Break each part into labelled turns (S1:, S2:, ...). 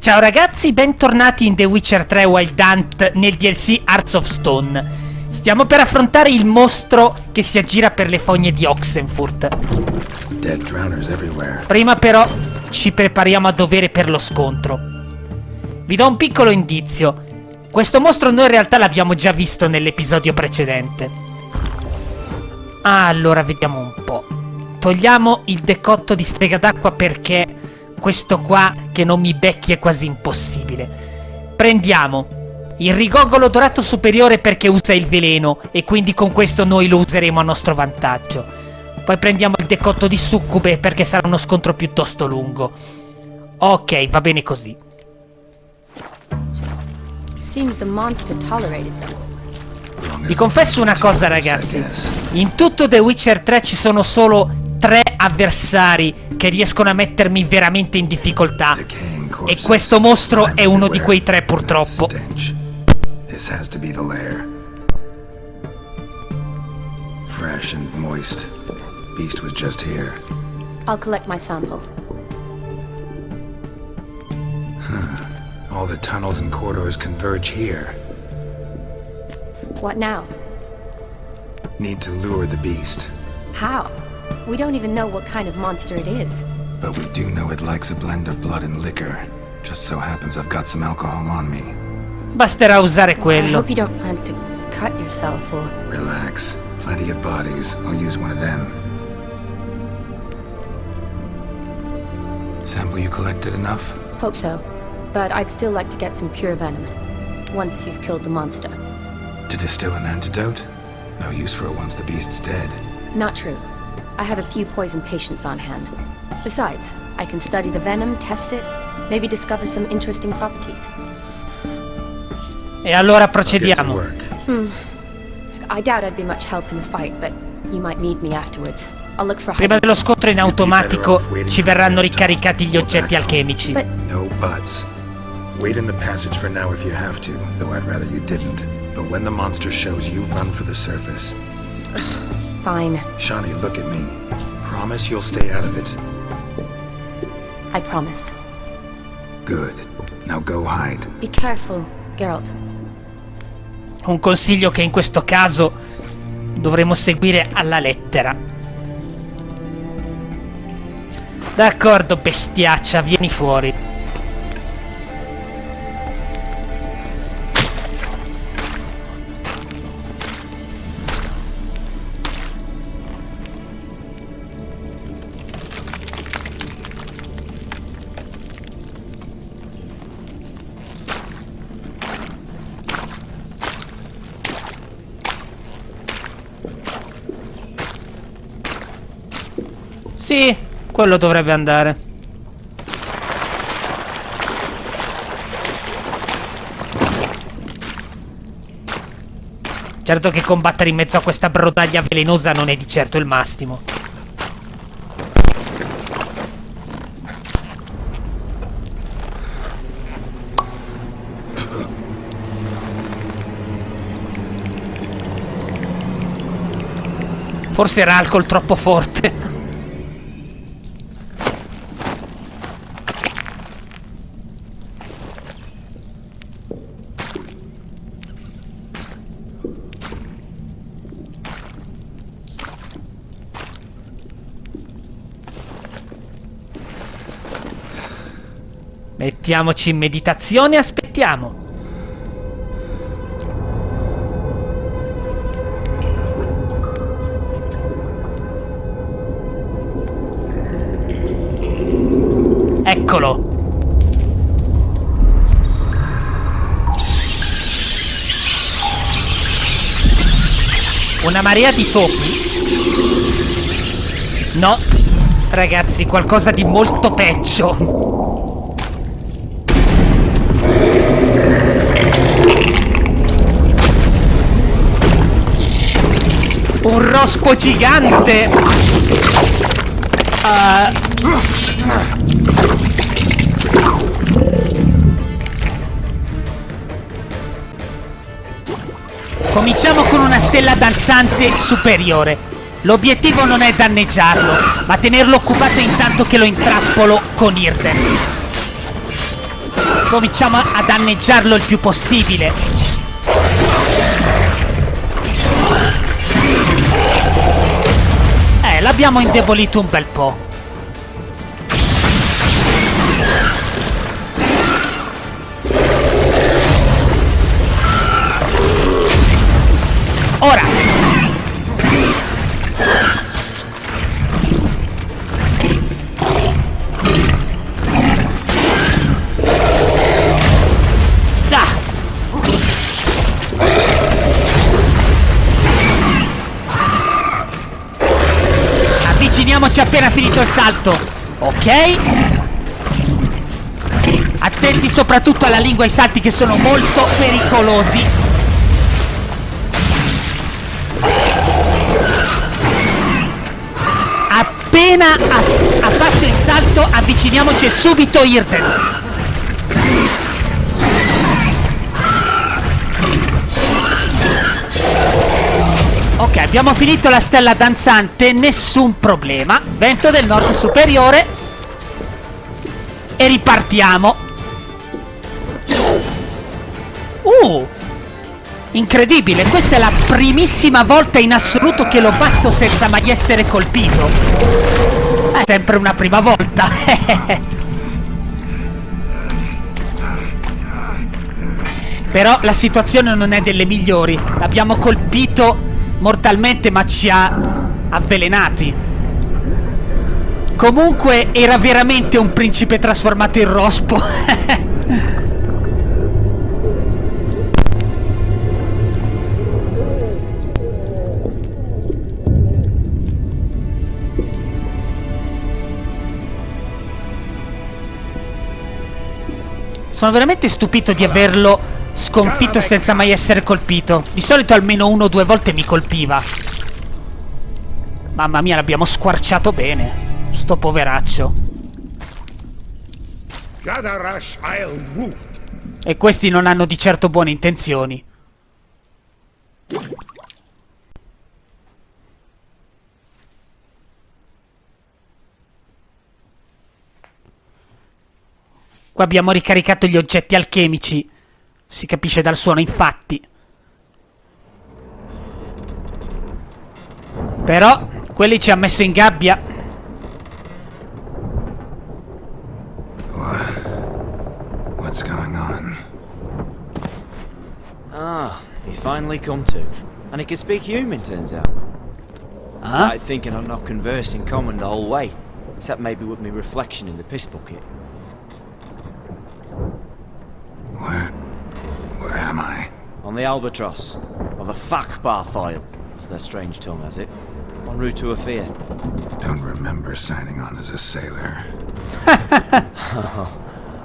S1: Ciao ragazzi, bentornati in The Witcher 3 Wild Hunt nel DLC Hearts of Stone. Stiamo per affrontare il mostro che si aggira per le fogne di Oxenfurt. Prima però ci prepariamo a dovere per lo scontro. Vi do un piccolo indizio. Questo mostro noi in realtà l'abbiamo già visto nell'episodio precedente. Allora, vediamo un po'. Togliamo il decotto di strega d'acqua perché questo qua che non mi becchi è quasi impossibile. Prendiamo il rigogolo dorato superiore perché usa il veleno e quindi con questo noi lo useremo a nostro vantaggio. Poi prendiamo il decotto di succube perché sarà uno scontro piuttosto lungo. Ok, va bene così. Vi confesso una cosa ragazzi, in tutto The Witcher 3 ci sono solo 3 avversari che riescono a mettermi veramente in difficoltà e questo mostro è uno di quei 3 purtroppo.
S2: Fresh and moist. Beast was just here.
S3: I'll collect my sample.
S2: All the tunnels and corridors converge here.
S3: What now?
S2: Need to lure the beast.
S3: How? We don't even know what kind of monster it is.
S2: But we do know it likes a blend of blood and liquor. Just so happens I've got some alcohol on me.
S1: Basterà usare
S3: I
S1: quello.
S3: hope you don't plan to cut yourself or...
S2: Relax. Plenty of bodies. I'll use one of them. Sample you collected enough?
S3: Hope so. But I'd still like to get some pure venom. Once you've killed the monster.
S2: To distill an antidote? No use for it once the beast's dead.
S3: Not true. I have a few poison patients on hand. Besides, I can study the venom, test it, maybe discover some interesting properties.
S1: E allora procediamo.
S3: I doubt I'd be much help in the fight, but you might need me afterwards. I'll look for...
S1: Prima dello scontro in automatico ci verranno ricaricati gli oggetti alchemici.
S3: But
S2: No buts. Wait in the passage for now if you have to, though I'd rather you didn't. But when the monster shows you, run for the surface.
S3: fine.
S2: Shani, look at me. Promise you'll stay out of it.
S3: I promise.
S2: Good. Now go hide.
S3: Be careful, Geralt.
S1: Un consiglio che in questo caso dovremo seguire alla lettera. D'accordo, bestiaccia, vieni fuori. Sì, quello dovrebbe andare. Certo che combattere in mezzo a questa brodaglia velenosa non è di certo il massimo. Forse era alcol troppo forte. Mettiamoci in meditazione e aspettiamo. Eccolo. Una marea di topi? No, ragazzi, qualcosa di molto peggio. Un rospo gigante. Cominciamo con una stella danzante superiore. L'obiettivo non è danneggiarlo, ma tenerlo occupato intanto che lo intrappolo con Irden. Cominciamo a danneggiarlo il più possibile. L'abbiamo indebolito un bel po'. Ora. Avviciniamoci appena finito il salto. Ok. Attenti soprattutto alla lingua e ai salti che sono molto pericolosi. Appena ha fatto il salto, avviciniamoci subito Olgierd. Ok, abbiamo finito la stella danzante, nessun problema. Vento del nord superiore. E ripartiamo. Incredibile, questa è la primissima volta in assoluto che lo bazzo senza mai essere colpito. È sempre una prima volta. Però la situazione non è delle migliori. L'abbiamo colpito mortalmente, ma ci ha avvelenati. Comunque era veramente un principe trasformato in rospo. Sono veramente stupito di averlo sconfitto senza mai essere colpito. Di solito almeno 1 o 2 volte mi colpiva. Mamma mia, l'abbiamo squarciato bene. Sto poveraccio. E questi non hanno di certo buone intenzioni. Qua abbiamo ricaricato gli oggetti alchemici. Si capisce dal suono, infatti. Però quelli ci ha messo in gabbia.
S2: What's going on?
S4: Ah, he's finally come to. And he can speak human, turns out. I started thinking I'm not conversing common the whole way. Except maybe with me reflection in the piss bucket.
S2: Where am I?
S4: On the Albatross. Or the Fakbarthoil, as their strange tongue has it. En route to Ophir.
S2: Don't remember signing on as a sailor.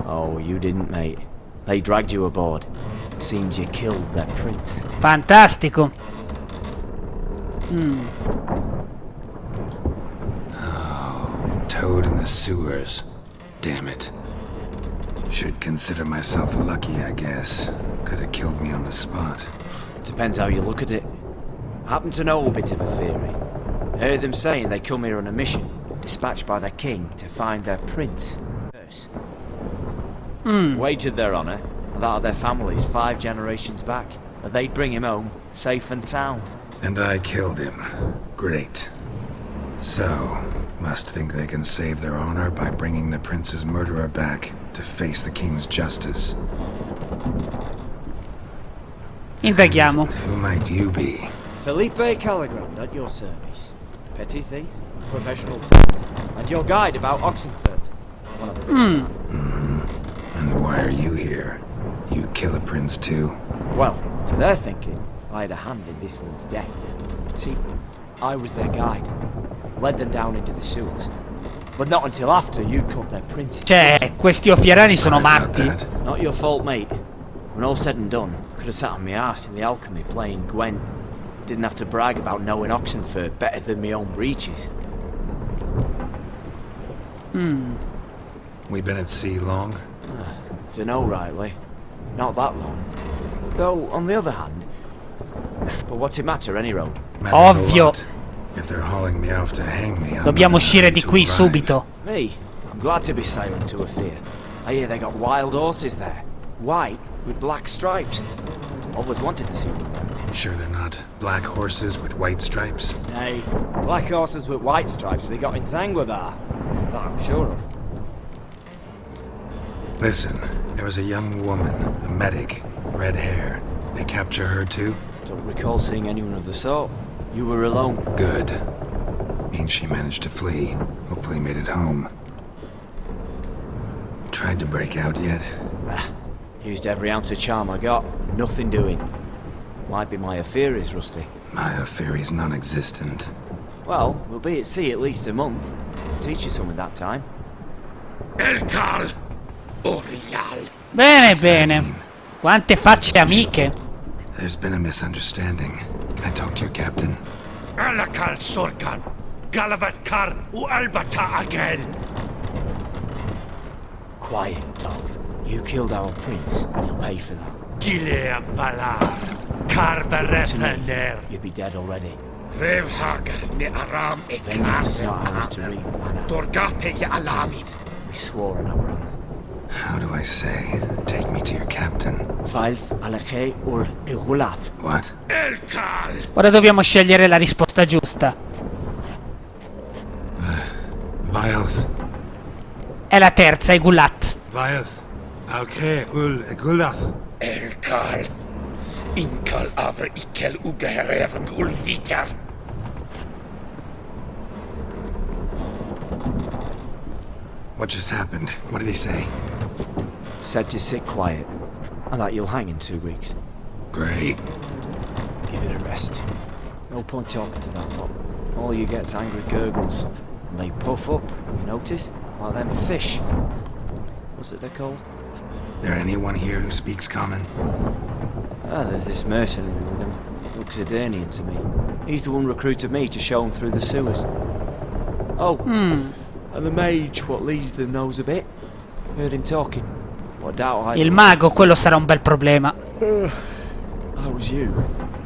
S4: Oh, you didn't, mate. They dragged you aboard. Seems you killed their prince.
S1: Fantastico.
S2: Oh, toad in the sewers. Damn it. Should consider myself lucky, I guess. Could have killed me on the spot.
S4: Depends how you look at it. I happen to know a bit of a theory. I heard them saying they come here on a mission, dispatched by their king to find their prince. Wagered their honor, and that of their families 5 generations back, that they'd bring him home, safe and sound.
S2: And I killed him. Great. So, must think they can save their honor by bringing the prince's murderer back to face the king's justice.
S1: Indaghiamo.
S2: And who might you be?
S4: Felipe Caligrand at your service. Petty thief, professional thief, and your guide about Oxenford. One of the
S2: And why are you here? You kill a prince too?
S4: Well, to their thinking, I had a hand in this one's death. See, I was their guide. Led them down into the sewers. But not until after you'd cut their prince.
S1: Cioè, questi ofieriani sono matti.
S4: Not your fault, mate. When all said and done, could have sat on my arse in the alchemy playing Gwent. Didn't have to brag about knowing Oxenford better than my own breeches.
S2: We been at sea long?
S4: Dunno rightly. Not that long. Though, on the other hand... But what's it matter, any road?
S2: Matters a
S1: Ovvio.
S2: lot. If they're hauling me off to hang me, I'm
S1: Dobbiamo
S2: not
S1: uscire
S2: ready
S1: di
S2: to
S1: qui
S2: arrive.
S1: subito.
S4: Me? I'm glad to be sailing to Ophir. I hear they got wild horses there. White with black stripes. Always wanted to see one of them.
S2: Sure they're not black horses with white stripes?
S4: Nay, black horses with white stripes they got in Zanguibar. That I'm sure of.
S2: Listen, there was a young woman, a medic, red hair. They capture her too?
S4: Don't recall seeing anyone of the sort. You were alone.
S2: Good. Means she managed to flee. Hopefully made it home. Tried to break out yet?
S4: Used every ounce of charm I got. Nothing doing. Might be my affairs, Rusty.
S2: My affairs non-existent.
S4: Well, we'll be at sea at least a month. Teach you something that time.
S5: Elkal! Orial!
S1: Bene, bene. Quante facce amiche.
S2: There's been a misunderstanding. Can I talk to your captain?
S5: Alakal Sorkan! Galavat Kar u Albata again!
S4: Quiet, dog. You killed our prince, and you'll pay for that.
S5: Gileam Valar! Kar
S4: To me,
S5: Verepaner!
S4: you'd be dead already.
S5: Revhagar ne Aram e
S4: Vengeance is not ours to reap, Anna.
S5: Torgate ya Alamin!
S4: We swore on our honor.
S2: How do I say? Take me to your captain.
S4: Falf alakhe ul igulath.
S2: What?
S5: Elkal!
S1: Ora dobbiamo scegliere la risposta giusta.
S2: Vilth.
S1: È la terza, i Gulat.
S2: Vilth. Alkre ul egulath.
S5: Elkal! Inkal Avre Ikel Ugehereven Ulvitar!
S2: What just happened? What did he say?
S4: Said to sit quiet, and that you'll hang in 2 weeks.
S2: Great.
S4: Give it a rest. No point talking to that lot. All you get's angry gurgles. And they puff up, you notice? Like them fish. What's it they're called?
S2: There anyone here who speaks common?
S4: There's this mercenary with him. Looks Edirnian to me. He's the one recruited me to show him through the sewers. Oh, and the mage what leads them knows a bit. Heard him talking. But I doubt I...
S1: Il mago, quello sarà un bel problema.
S4: How was you?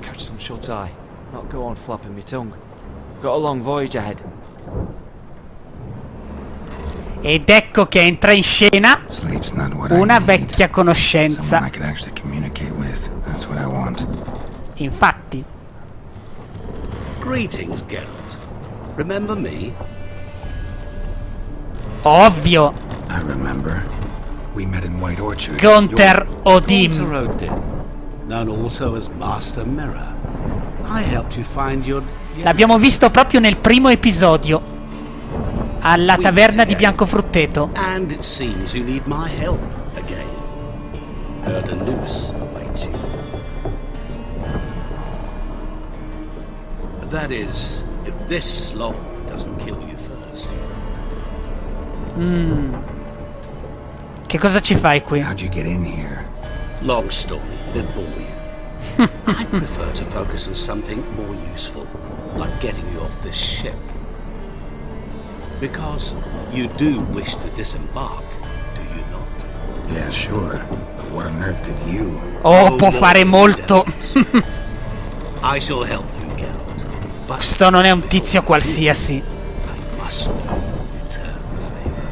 S4: Catch some shut eye. Not go on flapping me tongue. Got a long voyage ahead.
S1: Ed ecco che entra in scena
S2: Sleep's not what
S1: una
S2: I need.
S1: vecchia conoscenza.
S2: Someone I could actually communicate with. That's what I want.
S1: Infatti,
S6: Greetings, Geralt. Remember me?
S1: ovvio,
S2: I remember. We met in White Orchard.
S1: Gaunter o Dimm.
S6: Gaunter Dimm, known also as Master Mirror. I helped you find your...
S1: L'abbiamo visto proprio nel primo episodio, alla taverna di Biancofrutteto.
S6: And it seems you need my help again. Heard a noose awaits you. That is, if this slop doesn't kill you first.
S1: Che cosa ci fai qui?
S2: How'd you get in here?
S6: Long story, it'd bore you. I prefer to focus on something more useful, like getting you off this ship. Because you do wish to disembark, do you not?
S2: Yeah, sure. But what on earth could you?
S1: Oh, può fare molto.
S6: I shall help you, Geralt. But
S1: Questo non è un tizio qualsiasi.
S6: I must return the favor.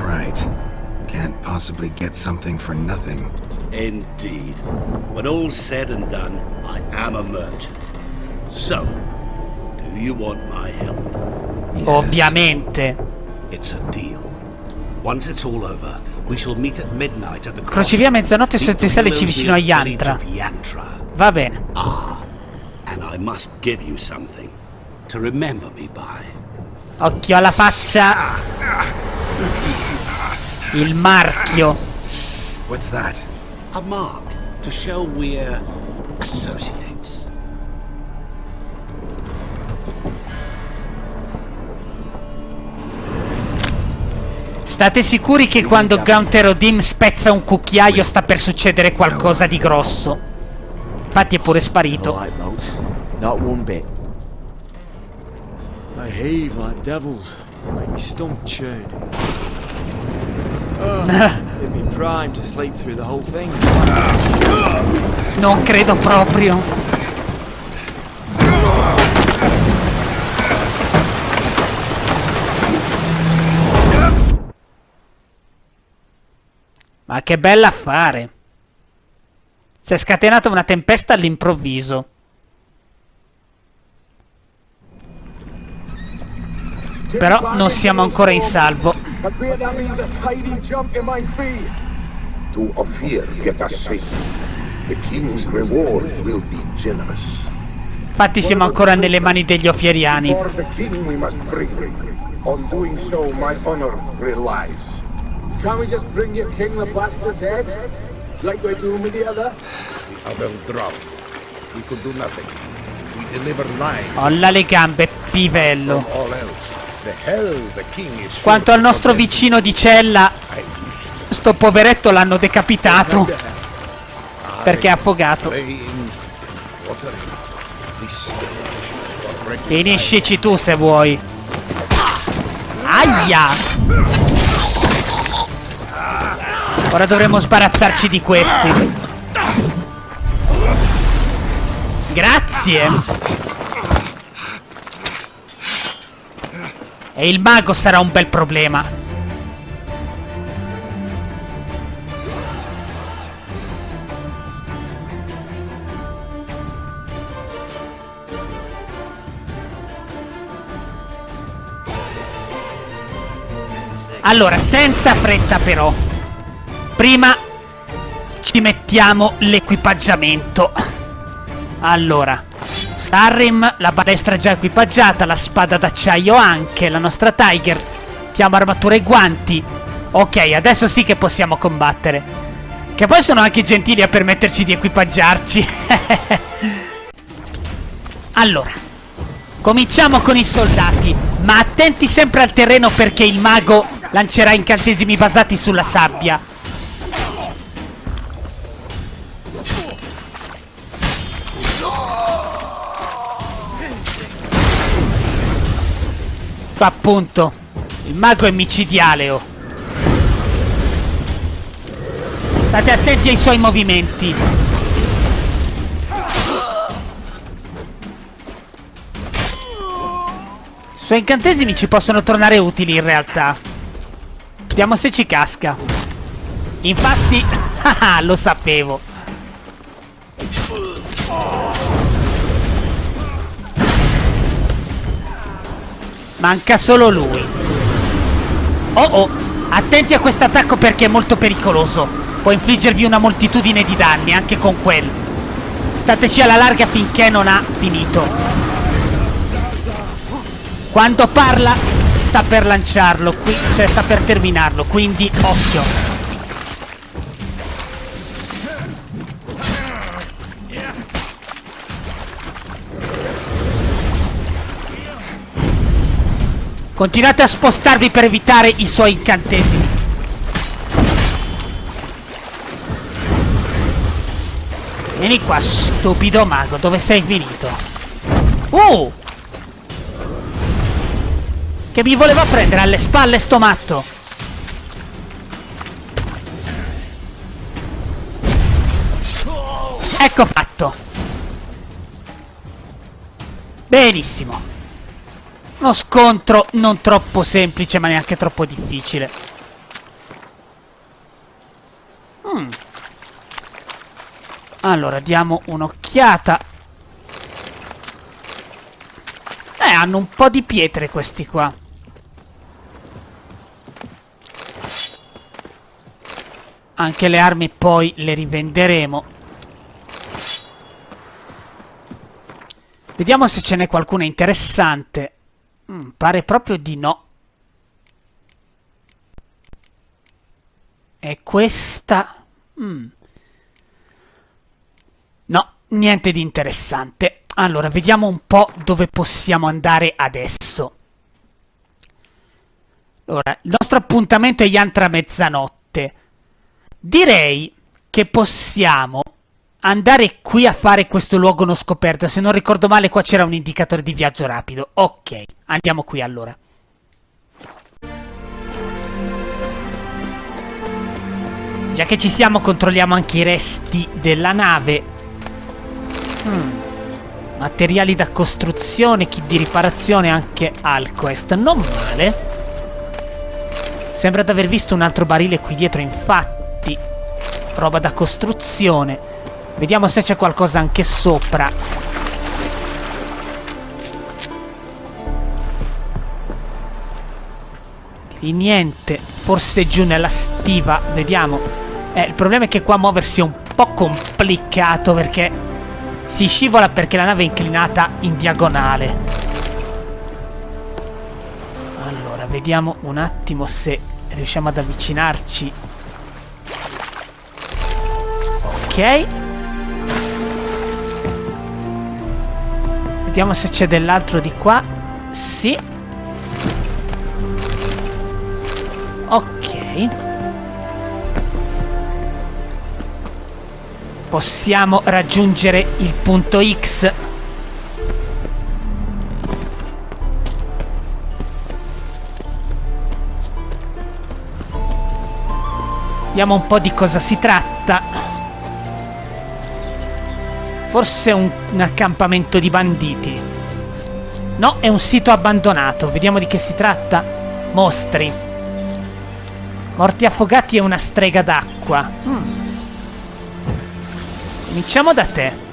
S2: Right. Can't possibly get something for nothing.
S6: Indeed. When all's said and done, I am a merchant. So, do you want my help?
S2: Yes.
S1: Ovviamente.
S6: It's a deal. Once it's all over, we shall meet at midnight at the
S1: Crocevia mezzanotte su Tesalici vicino a Yantra. Va bene.
S6: And I must give you something to remember me by.
S1: Occhio alla faccia. Il marchio.
S2: What's that?
S6: A mark to show we're associates.
S1: State sicuri che quando Gaunter o Dimm spezza un cucchiaio sta per succedere qualcosa di grosso. Infatti è pure sparito.
S4: Like boats. Not one bit. They heave like devils. Make me stomach churn. It'd be primed to sleep through the whole thing.
S1: Non credo proprio. Ma che bella affare. Si è scatenata una tempesta all'improvviso. Però non siamo ancora in salvo.
S7: To Ophir, get us safe. The king's reward will be generous.
S1: Infatti siamo ancora nelle mani degli ofieriani.
S7: For the king we must bring him. On doing so, my honor relies.
S8: Can't we just bring your king the bastard's head? Like we're doing with the other?
S5: The other dropped. We could do nothing. We deliver lives.
S1: Olla le gambe, pivello.
S5: From all else. The hell the king is sure
S1: Quanto al nostro
S5: to
S1: vicino di cella, sto poveretto l'hanno decapitato perché è affogato. Finiscici tu se vuoi. Aia! Ora dovremo sbarazzarci di questi. Grazie. E il mago sarà un bel problema. Allora, senza fretta però. Prima ci mettiamo l'equipaggiamento. Allora, Sarrim, la balestra già equipaggiata, la spada d'acciaio anche, la nostra Tiger. Mettiamo armatura e guanti. Ok, adesso sì che possiamo combattere. Che poi sono anche gentili a permetterci di equipaggiarci. Allora, cominciamo con i soldati, ma attenti sempre al terreno perché il mago lancerà incantesimi basati sulla sabbia. Appunto, il mago è micidiale, oh. State attenti ai suoi movimenti. I suoi incantesimi ci possono tornare utili in realtà. Vediamo se ci casca. Infatti, lo sapevo. Manca solo lui. Oh, attenti a questo attacco perché è molto pericoloso. Può infliggervi una moltitudine di danni anche con quello. Stateci alla larga finché non ha finito. Quando parla sta per lanciarlo, cioè sta per terminarlo, quindi occhio. Continuate a spostarvi per evitare i suoi incantesimi. Vieni qua, stupido mago, dove sei finito? Che mi voleva prendere alle spalle sto matto. Ecco fatto. Benissimo. Uno scontro non troppo semplice ma neanche troppo difficile. Allora diamo un'occhiata. Hanno un po' di pietre questi qua. Anche le armi poi le rivenderemo. Vediamo se ce n'è qualcuna interessante. Pare proprio di no. E questa? No, niente di interessante. Allora, vediamo un po' dove possiamo andare adesso. Allora, il nostro appuntamento è Yantra mezzanotte. Direi che possiamo andare qui a fare questo luogo non scoperto. Se non ricordo male qua c'era un indicatore di viaggio rapido. Ok, andiamo qui allora. Già che ci siamo controlliamo anche i resti della nave. Materiali da costruzione, kit di riparazione, anche Alquest. Non male. Sembra di aver visto un altro barile qui dietro, infatti. roba da costruzione. Vediamo se c'è qualcosa anche sopra. Di niente. Forse giù nella stiva. Vediamo. Il problema è che qua muoversi è un po' complicato perché si scivola perché la nave è inclinata in diagonale. Allora, vediamo un attimo se riusciamo ad avvicinarci. Ok. Vediamo se c'è dell'altro di qua. Sì. Ok. Possiamo raggiungere il punto X. Vediamo un po' di cosa si tratta. Forse un accampamento di banditi. No, è un sito abbandonato. Vediamo di che si tratta. Mostri. Morti affogati e una strega d'acqua. Cominciamo da te.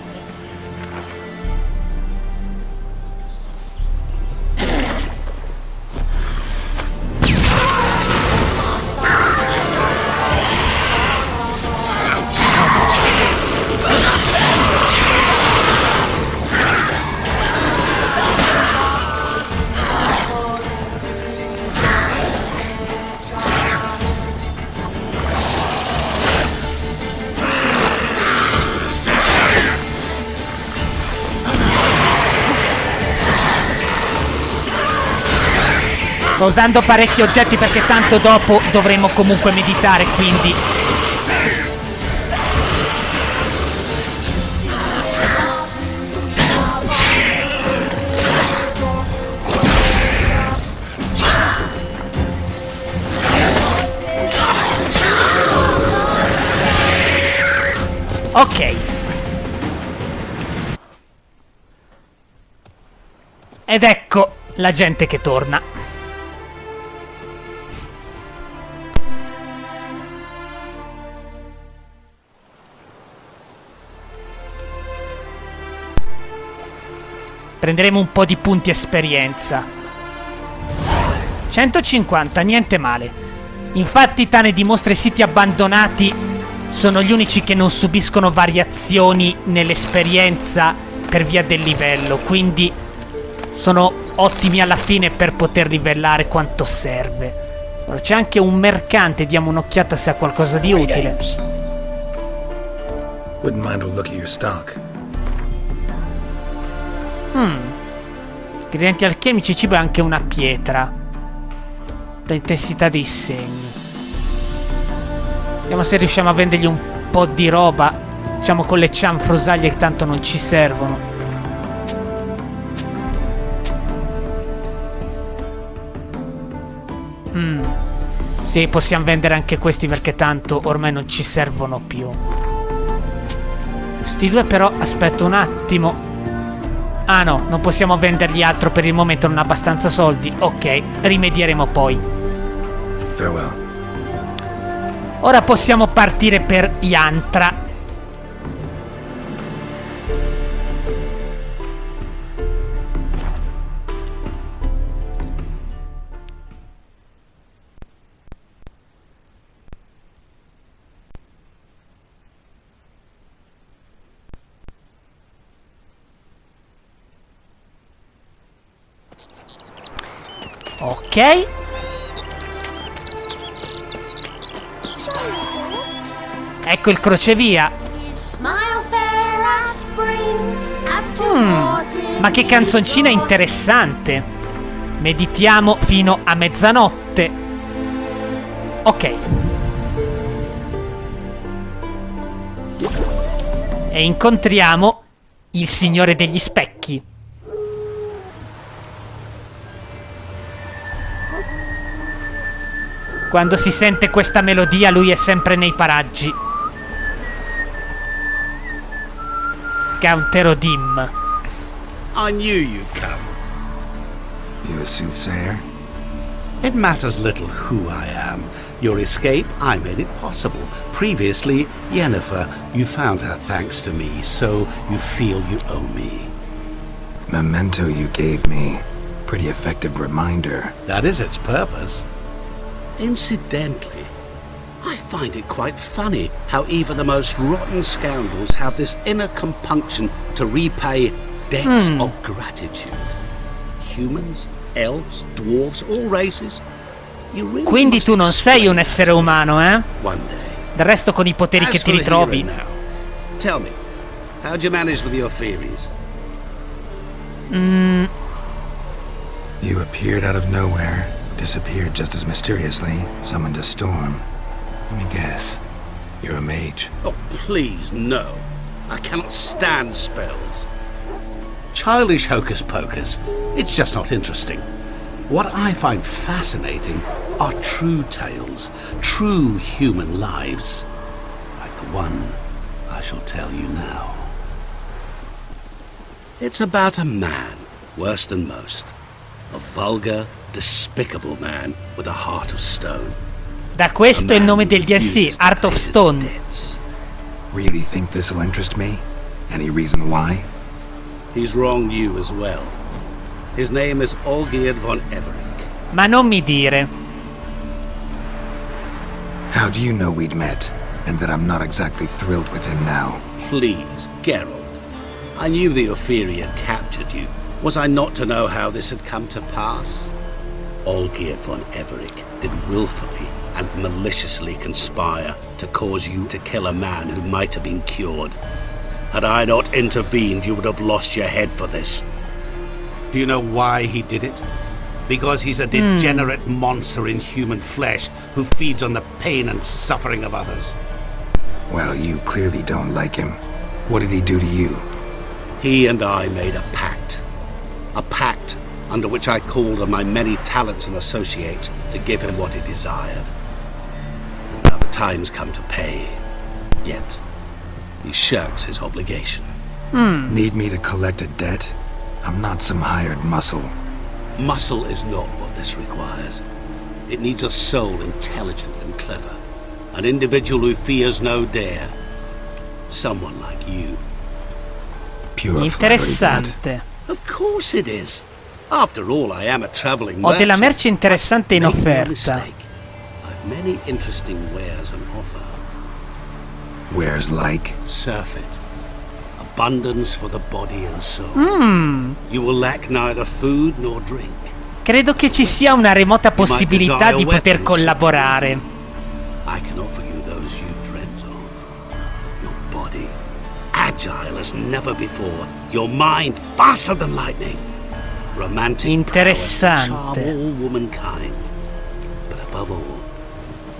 S1: Sto usando parecchi oggetti perché tanto dopo dovremo comunque meditare, quindi... Ok. Ed ecco la gente che torna. Prenderemo un po' di punti esperienza. 150, niente male. Infatti tane dimostra i siti abbandonati sono gli unici che non subiscono variazioni nell'esperienza per via del livello, quindi sono ottimi alla fine per poter livellare quanto serve. Allora, c'è anche un mercante, diamo un'occhiata se ha qualcosa di utile.
S2: Wouldn't mind a look at your stock.
S1: Ingredienti alchemici, cibo e anche una pietra. Da intensità dei segni. Vediamo se riusciamo a vendergli un po' di roba. Diciamo con le cianfrusaglie che tanto non ci servono. Sì, possiamo vendere anche questi perché tanto ormai non ci servono più. Questi due però, aspetta un attimo. Ah no, non possiamo vendergli altro per il momento, non ha abbastanza soldi. Ok, rimedieremo poi.
S2: Farewell.
S1: Ora possiamo partire per Yantra. Ok. Ecco il crocevia. Ma che canzoncina interessante. Meditiamo fino a mezzanotte. Ok. E incontriamo il Signore degli Specchi. Quando si sente questa melodia lui è sempre nei paraggi. Gaunter o Dimm.
S6: I knew you'd come.
S2: You a soothsayer?
S6: It matters little who I am. Your escape, I made it possible. Previously, Yennefer, you found her thanks to me, so you feel you owe me.
S2: Memento you gave me. Pretty effective reminder.
S6: That is its purpose. Incidentally, I find it quite funny how even the most rotten scoundrels have this inner compunction to repay debts of gratitude. Humans, elves, dwarves, all races. You really
S1: Quindi
S6: must
S1: tu non sei un
S6: explain
S1: essere
S6: that to me
S1: umano, eh?
S6: one day.
S1: Del resto con i poteri che
S6: As
S1: ti
S6: for the
S1: ritrovi.
S6: hero now, tell me, how'd you manage with your theories?
S2: You appeared out of nowhere, disappeared just as mysteriously, summoned a storm. Let me guess. You're a mage.
S6: Oh, please, no. I cannot stand spells. Childish hocus pocus. It's just not interesting. What I find fascinating are true tales, true human lives, like the one I shall tell you now. It's about a man, worse than most. A vulgar, despicable man with a heart of stone.
S1: Da questo è il nome del DLC, Heart of Stone.
S2: Really think this'll interest me? Any reason why?
S6: He's wronged you as well. His name is Olgierd von Everecc.
S1: Ma non mi dire.
S2: How do you know we'd met, and that I'm not exactly thrilled with him now?
S6: Please, Geralt. I knew the Ofieri had captured you. Was I not to know how this had come to pass? Olgierd von Everecc did willfully and maliciously conspire to cause you to kill a man who might have been cured. Had I not intervened, you would have lost your head for this. Do you know why he did it? Because he's a degenerate monster in human flesh who feeds on the pain and suffering of others.
S2: Well, you clearly don't like him. What did he do to you?
S6: He and I made a pact. A pact under which I called on my many talents and associates to give him what he desired. Now the time's come to pay. Yet, he shirks his obligation.
S2: Need me to collect a debt? I'm not some hired muscle.
S6: Muscle is not what this requires. It needs a soul intelligent and clever. An individual who fears no dare. Someone like you.
S2: Pure flattery, that.
S1: Interessante.
S6: Of course it is. After all, I am a traveling
S1: Ho della
S6: merchant.
S1: merce interessante in
S6: Make no
S1: offerta.
S6: mistake. I've many interesting wares on offer.
S2: Wares like?
S6: Surfeit. Abundance for the body and soul. You will lack neither food nor drink.
S1: Credo che ci sia una remota possibilità di poter collaborare.
S6: I can offer you those you dreamt of. Your body, agile as never before. Your mind, faster than lightning. Romantic prowess to charm
S1: Interessante.
S6: all womankind. But above all,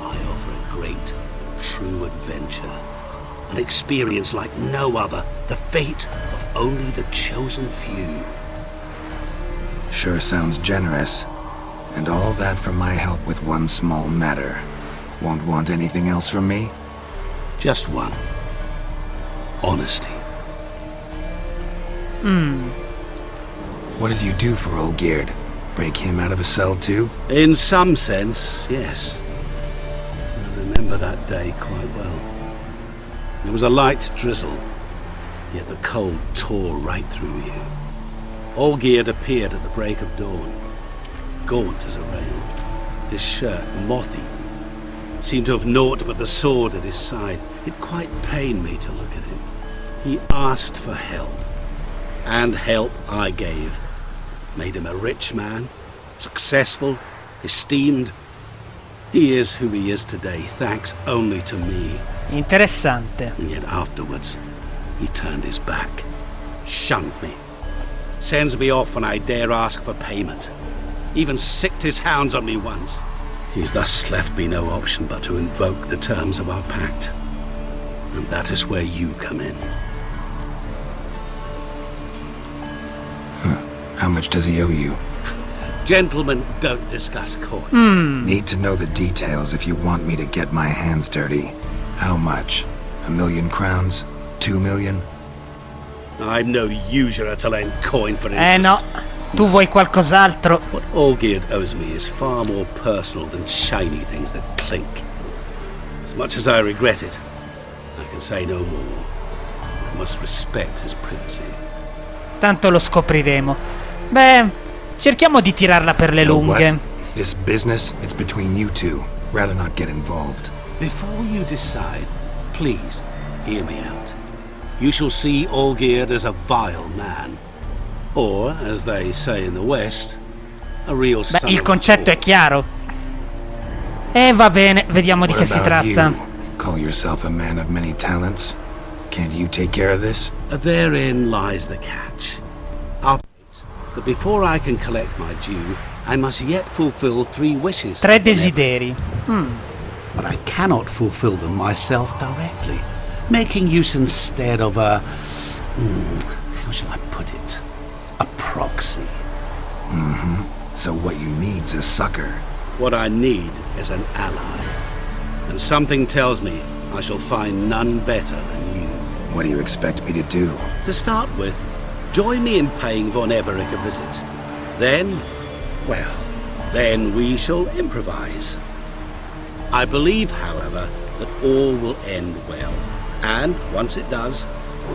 S6: I offer a great, true adventure. An experience like no other. The fate of only the chosen few.
S2: Sure sounds generous. And all that for my help with one small matter. Won't want anything else from me?
S6: Just one. Honesty.
S2: What did you do for Olgierd? Break him out of a cell too?
S6: In some sense, yes. I remember that day quite well. There was a light drizzle, yet the cold tore right through you. Olgierd appeared at the break of dawn, gaunt as a rail, his shirt moth-eaten, seemed to have naught but the sword at his side. It quite pained me to look at him. He asked for help, and help I gave. Made him a rich man, successful, esteemed. He is who he is today, thanks only to me.
S1: Interessante.
S6: And yet afterwards, he turned his back, shunned me, sends me off when I dare ask for payment, even sicked his hounds on me once. He's thus left me no option but to invoke the terms of our pact. And that is where you come in.
S2: How much does he owe you?
S6: Gentlemen don't discuss coin.
S2: Need to know the details if you want me to get my hands dirty. How much? 1,000,000 crowns? 2 million?
S6: I'm no usurer to lend coin for
S1: Eh
S6: interest.
S1: no. Tu vuoi qualcos'altro?
S6: What Olgierd owes me is far more personal than shiny things that clink. As much as I regret it, I can say no more. I must respect his privacy.
S1: Tanto lo scopriremo. Beh, cerchiamo di tirarla per le lunghe.
S2: This business, it's between you two. Rather not get involved.
S6: Before you decide, please hear me out. You shall see Olgierd as a vile man. Or, as they say in the West, a real son.
S1: Beh, il concetto è chiaro. Va bene, vediamo di che si tratta.
S2: You? Call yourself a man of many talents? Can't you take care of this?
S6: Therein lies the catch. But before I can collect my due, I must yet fulfill 3 wishes.
S1: 3 desideri.
S6: But I cannot fulfill them myself directly, making use instead of a... how shall I put it? A proxy.
S2: So what you need's a sucker.
S6: What I need is an ally. And something tells me I shall find none better than you.
S2: What do you expect me to do?
S6: To start with, join me in paying von Everecc a visit. Then, well, then we shall improvise. I believe, however, that all will end well. And, once it does,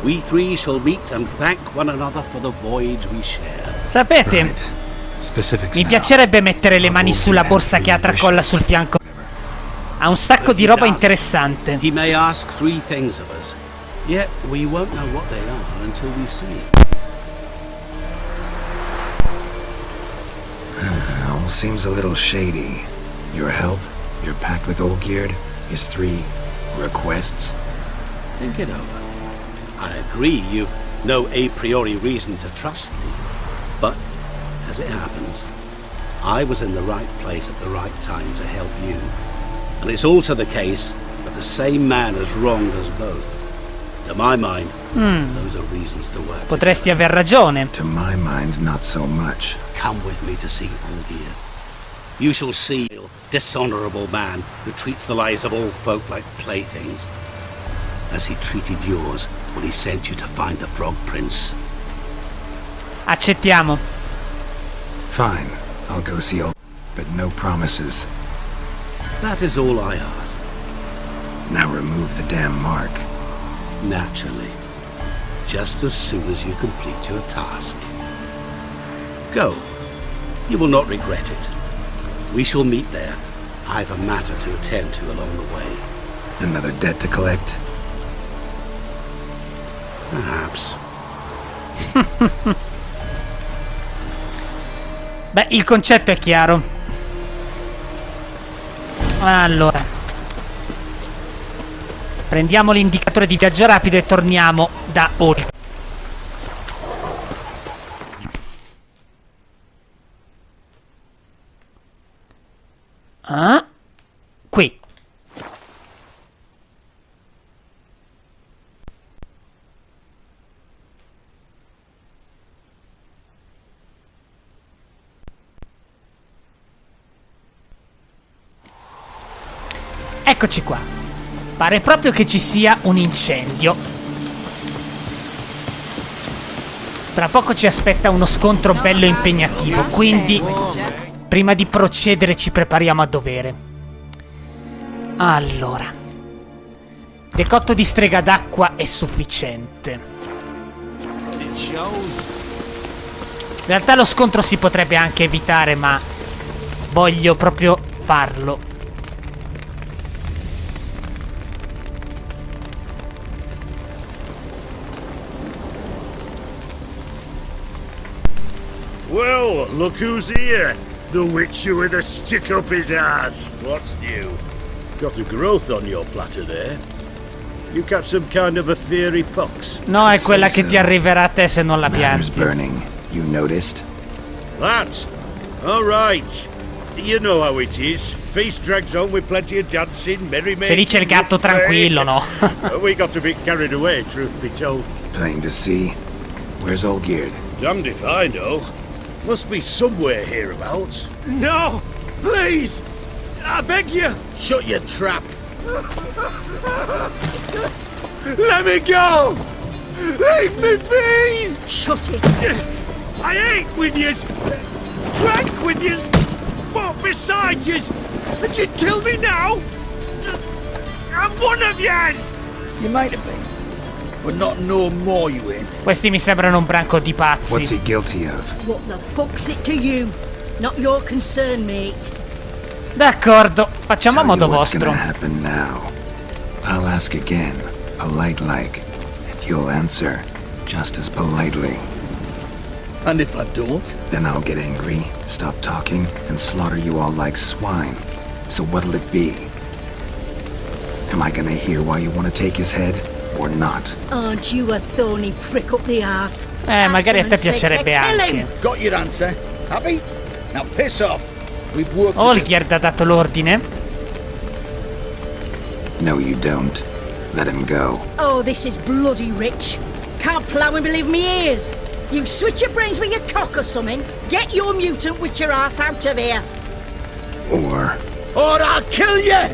S6: we 3 shall meet and thank one another for the voyage we share.
S1: Sapete,
S2: Right. Specifics
S1: mi
S2: now.
S1: piacerebbe mettere le mani sulla borsa che ha tracolla sul fianco. Ha un sacco di roba interessante.
S6: He may ask 3 things of us, yet we won't know what they are until we see.
S2: All seems a little shady. Your help, your pact with Olgierd, his 3 requests.
S6: Think it over. I agree you've no a priori reason to trust me, but as it happens, I was in the right place at the right time to help you. And it's also the case that the same man has wronged us both. To my mind, those are reasons to work
S1: Potresti aver ragione.
S2: To my mind, not so much.
S6: Come with me to see Olgierd. You shall see a dishonorable man who treats the lives of all folk like playthings, as he treated yours when he sent you to find the Frog Prince.
S1: Accettiamo.
S2: Fine, I'll go see Olgierd, but no promises.
S6: That is all I ask.
S2: Now remove the damn mark.
S6: Naturally. Just as soon as you complete your task. Go. You will not regret it. We shall meet there. I've a matter to attend to along the way.
S2: Another debt to collect?
S6: Perhaps.
S1: Beh, il concetto è chiaro. Allora, prendiamo l'indicatore di viaggio rapido e torniamo da Olgierd. Qui. Eccoci qua. Pare proprio che ci sia un incendio. Tra poco ci aspetta uno scontro bello impegnativo, quindi prima di procedere ci prepariamo a dovere. Allora, decotto di strega d'acqua è sufficiente. In realtà lo scontro si potrebbe anche evitare, ma voglio proprio farlo.
S9: Well, look who's here. The Witcher with a stick up his ass. What's new? Got a growth on your platter there. You catch some kind of a theory pox?
S1: No, è quella che ti arriverà a te se non la
S2: Matter's
S1: pianti.
S2: burning. You noticed?
S9: That? All right. You know how it is. Feast drags on with plenty of dancing, merrymaking.
S1: Se lì c'è il gatto tranquillo, no?
S9: We got a bit carried away, truth be told.
S2: Plain to see. Where's Olgierd?
S9: Damned if I know. Must be somewhere hereabouts. No! Please! I beg you! Shut your trap! Let me go! Leave me be!
S3: Shut it!
S9: I ate with yous, drank with yous, fought beside yous, and you kill me now? I'm one of yous!
S5: You might have been, but not no more you ain't.
S1: Questi mi sembrano un branco di
S2: What's
S1: pazzi.
S2: he guilty of?
S10: What the fuck's it to you? Not your concern, mate.
S1: D'accordo, facciamo a
S2: Tell you
S1: modo
S2: what's
S1: vostro.
S2: gonna happen now. I'll ask again, polite like, and you'll answer just as politely.
S5: And if I don't?
S2: Then I'll get angry, stop talking, and slaughter you all like swine. So what'll it be? Am I gonna hear why you want to take his head, or not?
S10: Aren't you a thorny prick up the arse?
S1: Magari a te piacerebbe anche.
S5: Got your answer. Happy? Now piss off. We've worked.
S1: Olgierd ha dato l'ordine.
S2: No, you don't. Let him go.
S10: Oh, this is bloody rich. Can't plough and believe me ears. You switch your brains with your cock or something. Get your mutant with your ass out of here.
S2: Or
S5: I'll kill you!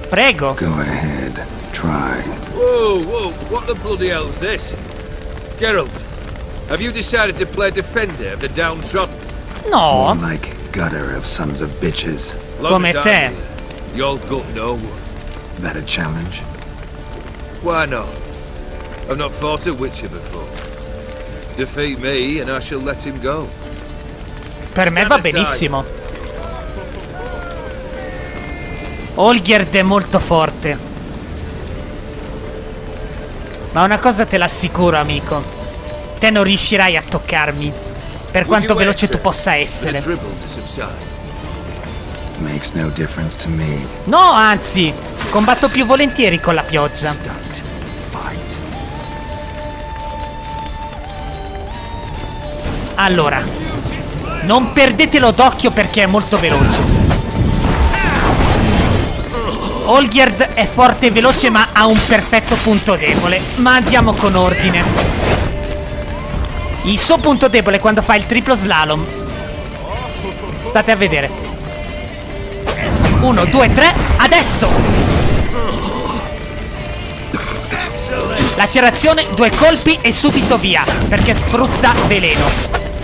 S1: Prego.
S2: go ahead, try.
S11: Whoa, what the bloody hell's this? Geralt, have you decided to play defender of the downtrodden?
S1: No,
S2: More like gutter of sons of bitches.
S1: come te.
S11: You'll gut no one.
S2: That a challenge?
S11: Why not? I've not fought a Witcher before. Defeat me and I shall let him go.
S1: Per me va benissimo. Olgierd è molto forte. Ma una cosa te l'assicuro, amico. Te non riuscirai a toccarmi. Per quanto veloce tu possa essere.
S2: Makes no difference to me.
S1: No, anzi, combatto più volentieri con la pioggia.
S2: Stunt. Fight.
S1: Allora, non perdetelo d'occhio perché è molto veloce. Olgierd è forte e veloce ma ha un perfetto punto debole. Ma andiamo con ordine. Il suo punto debole è quando fa il triplo slalom. State a vedere. 1, 2, 3, adesso! Lacerazione, 2 colpi e subito via, perché spruzza veleno.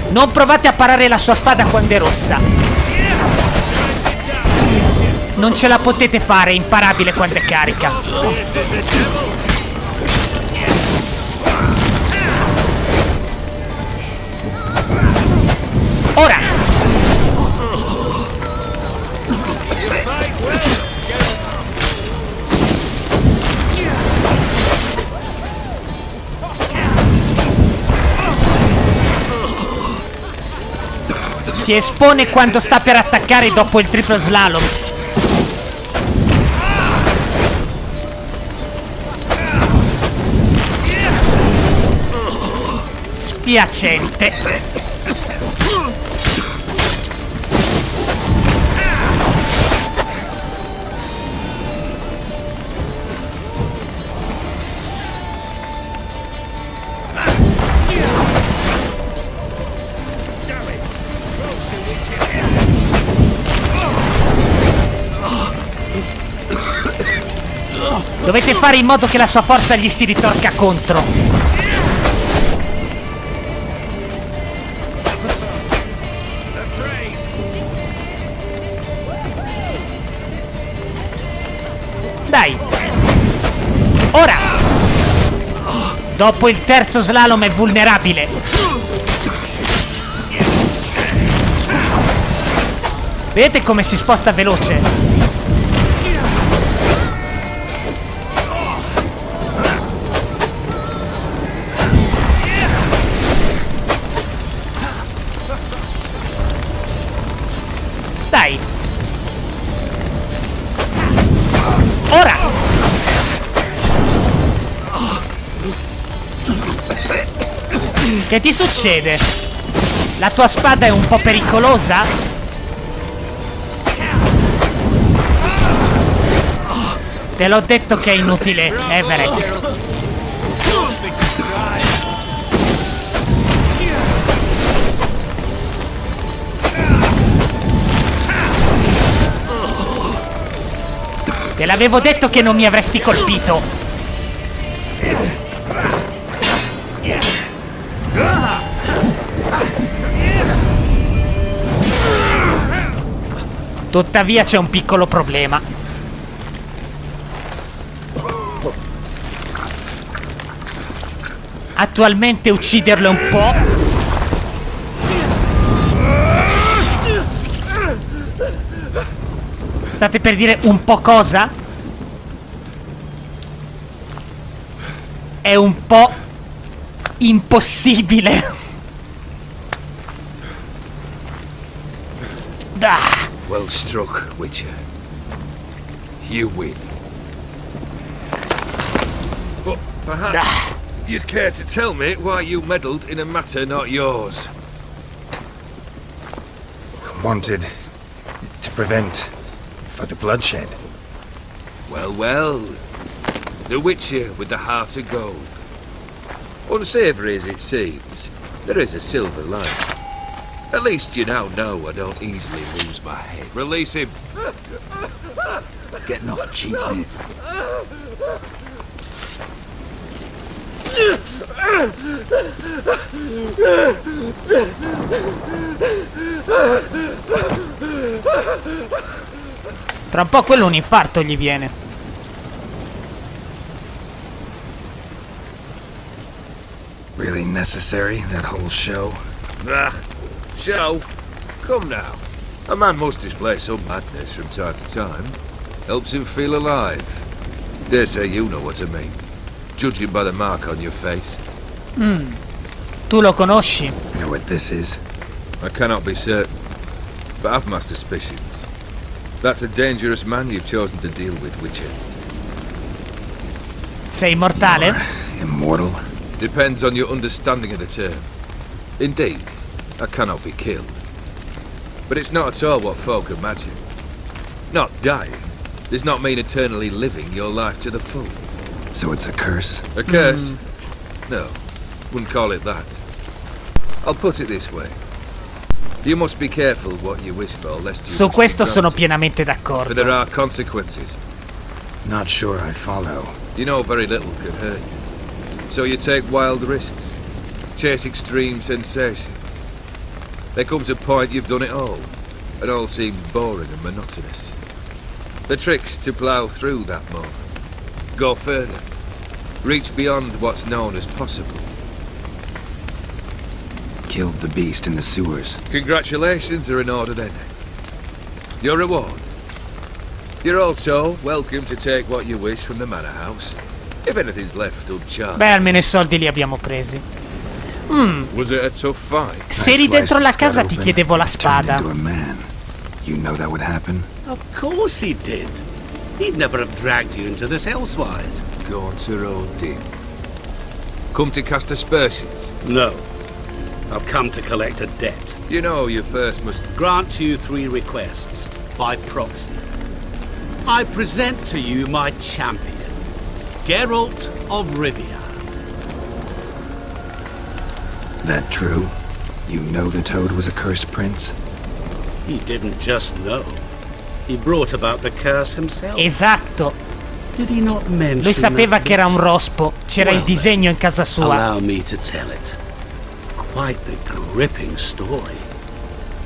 S1: Non provate a parare la sua spada quando è rossa. Non ce la potete fare, è imparabile quando è carica. Ora! Si espone quando sta per attaccare dopo il triplo slalom. Spiacente. Dovete fare in modo che la sua forza gli si ritorca contro. Dai. Ora. Dopo il terzo slalom è vulnerabile. Vedete come si sposta veloce? Dai. Ora. Che ti succede? La tua spada è un po' pericolosa? Te l'ho detto che è inutile, Everecc. Te l'avevo detto che non mi avresti colpito. Tuttavia c'è un piccolo problema. Attualmente ucciderlo è un po'... State per dire un po' cosa? È un po' impossibile.
S11: Well struck, Witcher. You win. But perhaps you'd care to tell me why you meddled in a matter not yours.
S2: Wanted to prevent further bloodshed.
S11: Well, well. The Witcher with the heart of gold. Unsavoury as it seems, there is a silver lining. At least you now know I don't easily lose my head. Release him!
S2: Getting off cheap, mate.
S1: Tra un po' quello un infarto gli viene.
S2: Really necessary, that whole show?
S11: Ah, show? Come now. A man must display some madness from time to time. Helps him feel alive. Dare say you know what I mean. Judging by the mark on your face.
S1: Tu lo conosci?
S2: Know what this is?
S11: I cannot be certain, but I've my suspicions. That's a dangerous man you've chosen to deal with, Witcher.
S1: Sei immortale?
S2: You're immortal?
S11: Depends on your understanding of the term. Indeed, I cannot be killed. But it's not at all what folk imagine. Not dying does not mean eternally living your life to the full.
S2: So it's a curse?
S11: A curse? No, wouldn't call it that. I'll put it this way. You must be careful what you wish for, lest you...
S1: Su questo sono
S11: granted.
S1: pienamente
S11: For there
S1: d'accordo.
S11: are consequences.
S2: Not sure I follow.
S11: You know very little can hurt you. So you take wild risks. Chase extreme sensations. There comes a point you've done it all. And all seems boring and monotonous. The trick's to plough through that moment. Go further. Reach beyond what's known as possible.
S2: Killed the beast in the sewers.
S11: Congratulations are in order then. Your reward. You're also welcome to take what you wish from the manor house, if anything's left uncharted.
S1: Beh, almeno i soldi li abbiamo presi.
S11: Was it a tough fight?
S1: Se eri dentro la casa ti chiedevo la spada.
S2: Turned into a man. You know that would happen?
S6: Of course he did. He'd never have dragged you into this elsewise.
S11: Gaunter or Dimm. Come to cast aspersions.
S6: No. I've come to collect a debt.
S11: You know you first must...
S6: Grant you 3 requests, by proxy. I present to you my champion, Geralt of Rivia.
S2: That true? You know the Toad was a cursed prince?
S6: He didn't just know. He brought about the curse himself.
S1: Esatto.
S6: Did he not mention
S1: Lui sapeva
S6: that
S1: che era un rospo. C'era il disegno in casa sua.
S6: Allow me to tell it. Quite the gripping story.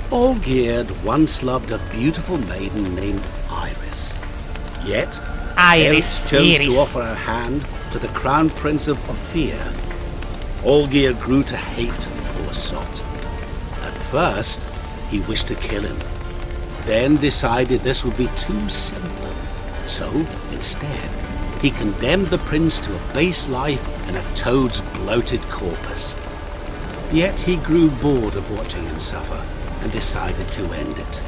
S6: Olgierd once loved a beautiful maiden named Iris. Yet,
S1: Iris.
S6: chose to offer her hand to the crown prince of Ophir. Olgierd grew to hate the poor sot. At first, he wished to kill him. Then decided this would be too simple. So, instead, he condemned the prince to a base life in a toad's bloated corpus. Yet he grew bored of watching him suffer and decided to end it.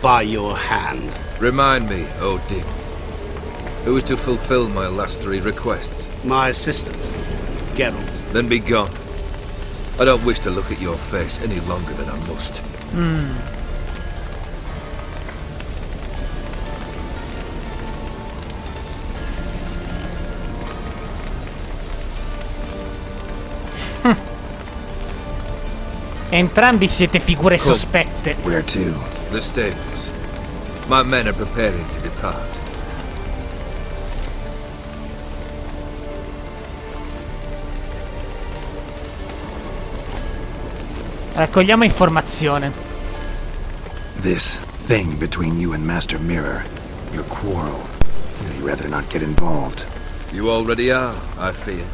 S6: By your hand.
S11: Remind me, O Dimm. Who is to fulfill my last 3 requests?
S6: My assistant, Geralt.
S11: Then be gone. I don't wish to look at your face any longer than I must.
S1: Entrambi siete figure sospette.
S2: Where to?
S11: The stables. My men are preparing to depart.
S1: Raccogliamo informazione.
S2: This thing between you and Master Mirror. Your quarrel. Really rather not get involved.
S11: You already are, I fear.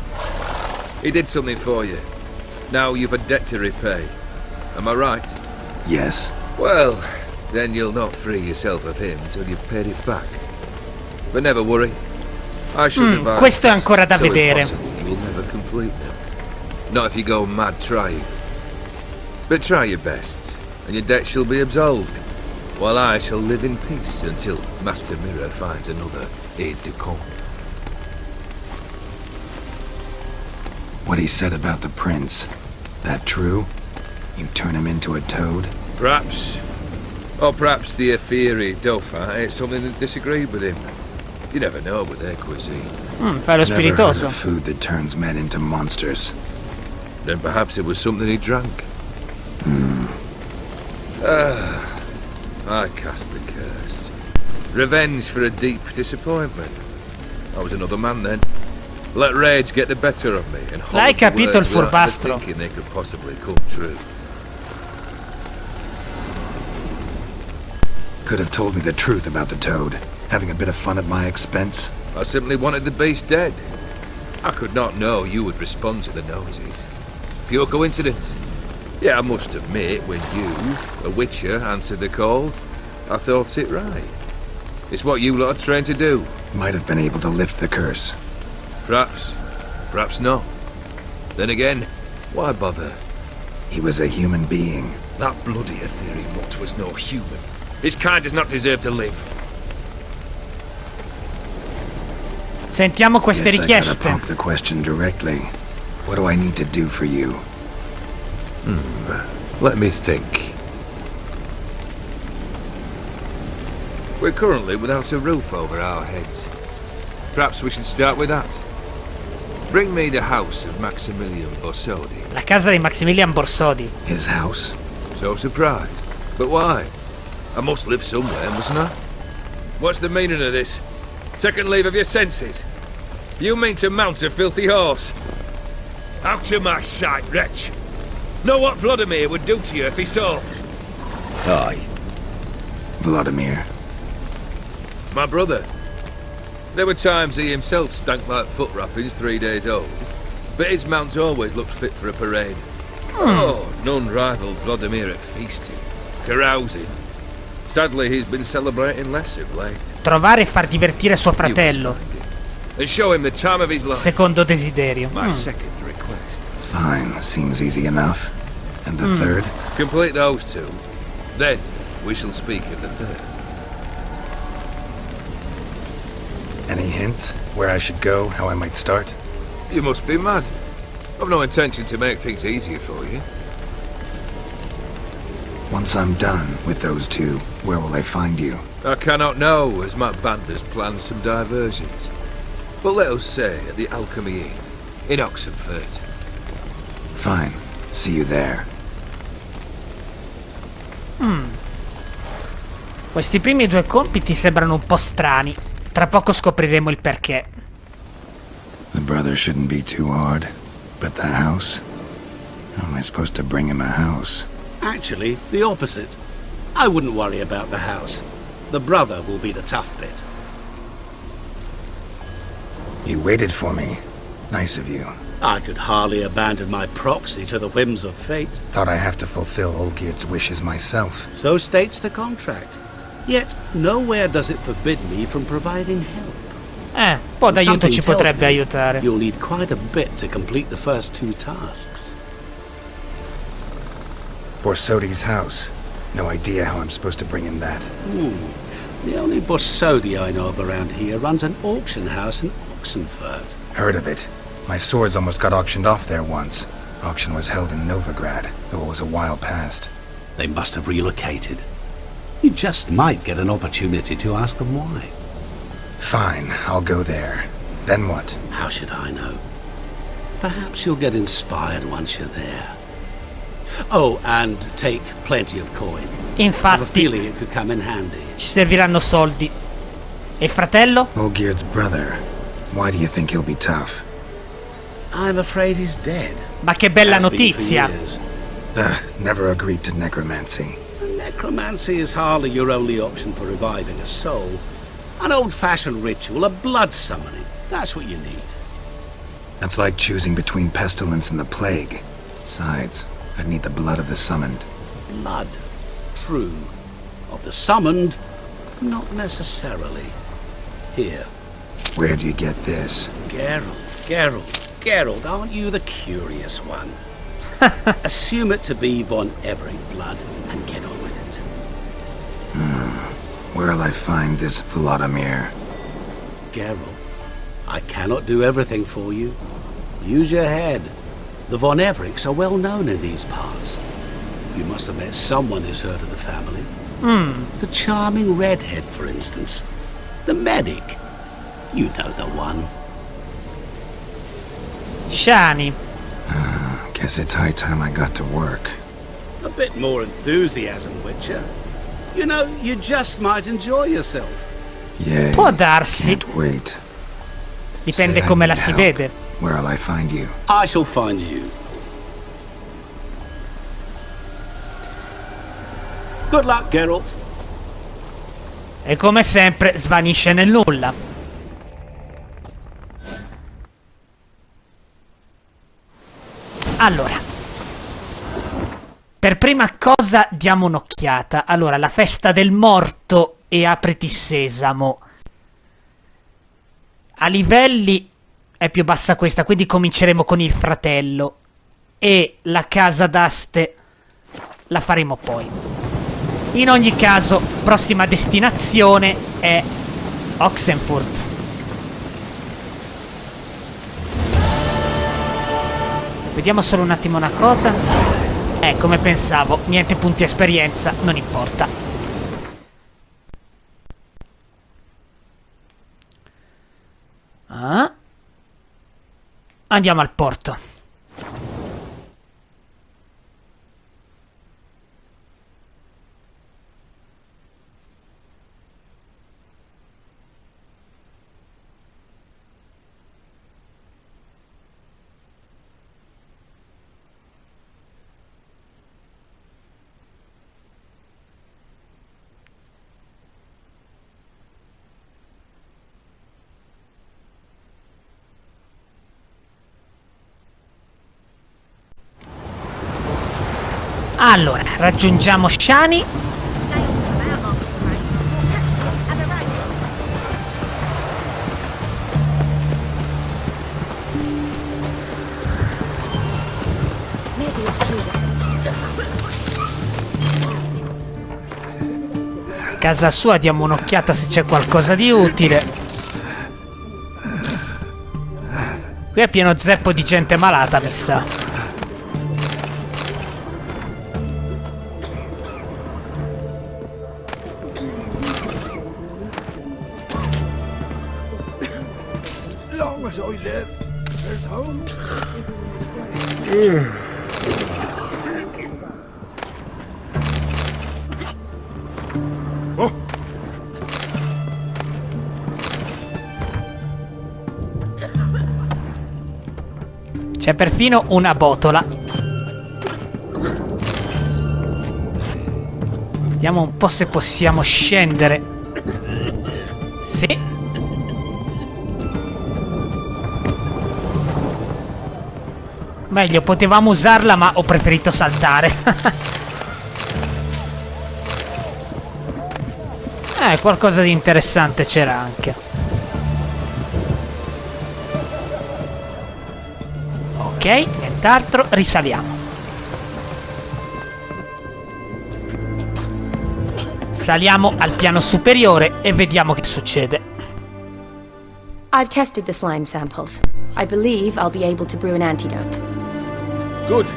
S11: He did something for you. Now you've a debt to repay. Am I right?
S2: Yes.
S11: Well, then you'll not free yourself of him till you've paid it back. But never worry. I shall divide
S1: questo è ancora da vedere.
S11: You will never complete them. Not if you go mad trying. But try your best, and your debt shall be absolved, while I shall live in peace until Master Mirror finds another aide-de-camp.
S2: What he said about the prince, that true? You turn him into a toad?
S11: Perhaps. Or perhaps the Aetheri Dauphin ate something that disagreed with him. You never know with their cuisine.
S1: Fa lo
S2: Never heard
S1: spiritoso.
S2: of food that turns men into monsters.
S11: Then perhaps it was something he drank. I cast the curse. Revenge for a deep disappointment. I was another man then. Let rage get the better of me and
S1: L'hai capito il furbastro?
S11: thinking they could possibly come true.
S2: Could have told me the truth about the toad. Having a bit of fun at my expense.
S11: I simply wanted the beast dead. I could not know you would respond to the notice. Pure coincidence. Yeah, I must admit, when you, a witcher, answered the call, I thought it right. It's what you lot are trained to do.
S2: Might have been able to lift the curse.
S11: Perhaps. Perhaps not. Then again, why bother?
S2: He was a human being.
S11: That bloody Aetheri mutt was no human. His kind does not deserve to live.
S1: Sentiamo queste
S2: Guess I gotta
S1: richieste.
S2: pump the question directly. What do I need to do for you?
S11: Let me think. We're currently without a roof over our heads. Perhaps we should start with that. Bring me the house of Maximilian Borsodi.
S1: La casa di Maximilian Borsodi.
S2: His house?
S11: So surprised. But why? I must live somewhere, mustn't I? What's the meaning of this? Second leave of your senses? You mean to mount a filthy horse? Out of my sight, wretch! Know what Vladimir would do to you if he saw?
S2: Aye. Vladimir.
S11: My brother. There were times he himself stank like foot wrappings 3 days old, but his mount always looked fit for a parade. Oh, none rivaled Vladimir at feasting, carousing. Sadly, he's been celebrating less of late.
S1: Trovare e far divertire suo fratello.
S11: And show him the time of his life.
S1: Secondo desiderio.
S11: My second request.
S2: Fine, seems easy enough. And the third?
S11: Complete those two. Then we shall speak of the third.
S2: Any hints? Where I should go? How I might start?
S11: You must be mad. I've no intention to make things easier for you.
S2: Once I'm done with those two, where will I find you?
S11: I cannot know, as my band has planned some diversions. But let us say at the Alchemy Inn, in Oxenfurt.
S2: Fine. See you there.
S1: Questi primi due compiti sembrano un po' strani. Tra poco scopriremo il perché.
S2: The brother shouldn't be too hard. But the house? How am I supposed to bring him a house?
S6: Actually, the opposite. I wouldn't worry about the house. The brother will be the tough bit.
S2: You waited for me. Nice of you.
S6: I could hardly abandon my proxy to the whims of fate.
S2: Thought I have to fulfill Olgierd's wishes myself.
S6: So states the contract. Yet, nowhere does it forbid me from providing help.
S1: Un po' d'aiuto ci potrebbe aiutare.
S6: You'll need quite a bit to complete the first two tasks.
S2: Borsodi's house. No idea how I'm supposed to bring him that.
S6: The only Borsodi I know of around here runs an auction house in Oxenfurt.
S2: Heard of it. My swords almost got auctioned off there once. Auction was held in Novigrad, though it was a while past.
S6: They must have relocated. You just might get an opportunity to ask them why.
S2: Fine, I'll go there. Then what?
S6: How should I know? Perhaps you'll get inspired once you're there. Oh, and take plenty of coin. I have a
S1: Infatti,
S6: feeling it could come in handy.
S1: ci serviranno soldi. E il fratello?
S2: Olgierd's brother. Why do you think he'll be tough?
S6: I'm afraid he's dead.
S1: Ma che bella
S6: Has been for
S1: notizia!
S6: years.
S2: Never agreed to necromancy.
S6: Necromancy is hardly your only option for reviving a soul. An old-fashioned ritual of blood summoning. That's what you need.
S2: That's like choosing between pestilence and the plague. Besides, I'd need the blood of the summoned.
S6: Blood. True. Of the summoned, not necessarily. Here.
S2: Where do you get this?
S6: Geralt, aren't you the curious one? Assume it to be von Everecc blood and get on with it.
S2: Where'll I find this Vladimir?
S6: Geralt, I cannot do everything for you. Use your head. The von Everecks are well known in these parts. You must have met someone who's heard of the family. The charming redhead, for instance. The medic. You know the one.
S1: Shani.
S2: Guess it's high time I got to work.
S6: A bit more enthusiasm, Witcher. You know, you just might enjoy yourself.
S2: Yay.
S1: Può darsi.
S2: Can't wait.
S1: Dipende
S2: Say I
S1: come la
S2: need
S1: si
S2: help.
S1: vede.
S2: Where'll I find you?
S6: I shall find you. Good luck, Geralt.
S1: E come sempre svanisce nel nulla. Allora, per prima cosa diamo un'occhiata. Allora, la festa del morto e apriti sesamo. A livelli è più bassa questa, quindi cominceremo con il fratello. E la casa d'aste la faremo poi. In ogni caso, prossima destinazione è Oxenfurt. Vediamo solo un attimo una cosa. Come pensavo, niente punti esperienza, non importa. Andiamo al porto. Allora, raggiungiamo Shani. A casa sua diamo un'occhiata se c'è qualcosa di utile. Qui è pieno zeppo di gente malata, mi sa.
S9: As I live, there's home. Oh.
S1: C'è perfino una botola. Vediamo un po' se possiamo scendere. Sì. Meglio, potevamo usarla, ma ho preferito saltare. Qualcosa di interessante c'era anche. Ok, nient'altro, risaliamo. Saliamo al piano superiore e vediamo che succede.
S3: I've tested the slime samples. I believe I'll be able to brew an antidote.
S12: Good.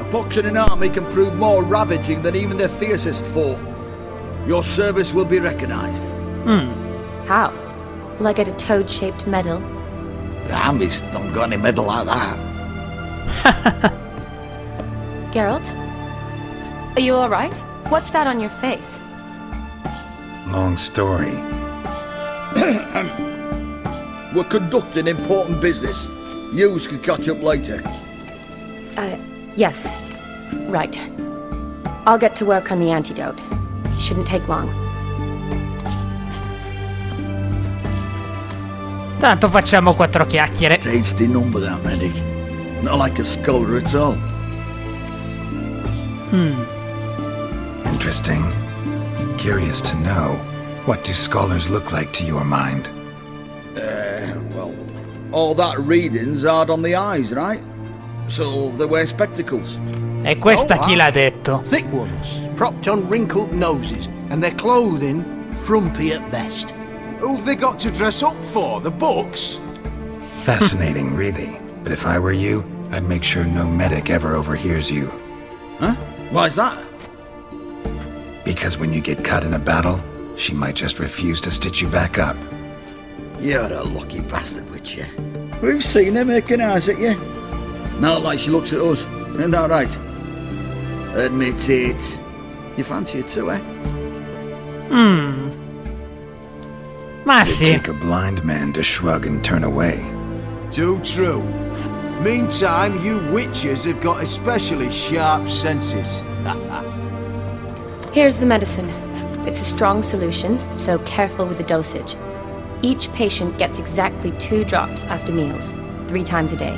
S12: A pox in an army can prove more ravaging than even their fiercest foe. Your service will be recognized.
S3: How? Will I get a toad-shaped medal?
S12: The army's not got any medal like that.
S3: Geralt? Are you alright? What's that on your face?
S2: Long story.
S12: We're conducting important business. Yous can catch up later.
S3: Yes. Right. I'll get to work on the antidote. Shouldn't take long.
S1: Tanto facciamo 4 chiacchiere.
S12: Tasty number, that medic. Not like a scholar at all.
S2: Interesting. Curious to know, what do scholars look like to your mind?
S12: Well, all that reading's hard on the eyes, right? So they wear spectacles.
S1: E questa chi l'ha detto?
S13: Thick ones, propped on wrinkled noses, and their clothing frumpy at best.
S14: Who've they got to dress up for? The books?
S2: Fascinating, really. But if I were you, I'd make sure no medic ever overhears you.
S12: Huh? Why's that?
S2: Because when you get cut in a battle, she might just refuse to stitch you back up.
S12: You're a lucky bastard, Witcher. We've seen her making eyes at you. Not like she looks at us. Isn't that right? Admit it. You fancy it too, eh?
S1: Ma
S2: It'd
S1: sì.
S2: take a blind man to shrug and turn away.
S14: Too true. Meantime, you witches have got especially sharp senses.
S3: Here's the medicine. It's a strong solution, so careful with the dosage. Each patient gets exactly 2 drops after meals, 3 times a day.